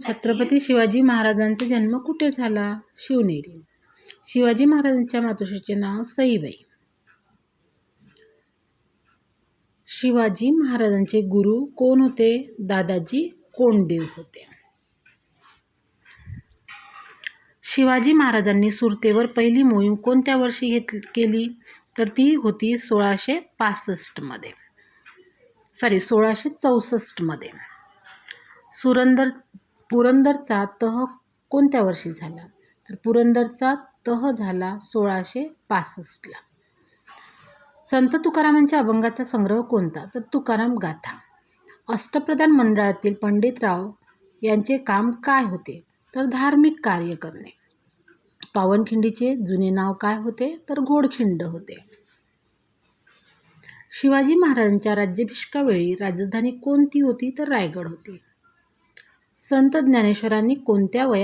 छत्रपती शिवाजी महाराजांचा जन्म कुठे झाला? शिवनेरी. शिवाजी महाराजांच्या मातोश्रीचे नाव सईबाई. शिवाजी महाराजांचे गुरु कोण होते? दादाजी कोंडदेव होते. शिवाजी महाराजांनी सुरतेवर पहिली मोहीम कोणत्या वर्षी केली? तर ती होती 1664 मध्ये. पुरंदरचा तह कोणत्या वर्षी झाला? तर पुरंदरचा तह झाला 1665 ला. संत तुकारामांच्या अभंगाचा संग्रह कोणता? तर तुकाराम गाथा. अष्टप्रधान मंडळातील पंडितराव यांचे काम काय होते? तर धार्मिक कार्य करणे. पावनखिंडीचे जुने नाव काय होते? तर घोडखिंड होते. शिवाजी महाराजांच्या राज्याभिषेकावेळी राजधानी कोणती होती? तर रायगड होती. संत ज्ञानेश्वरांनी कोणत्या वयात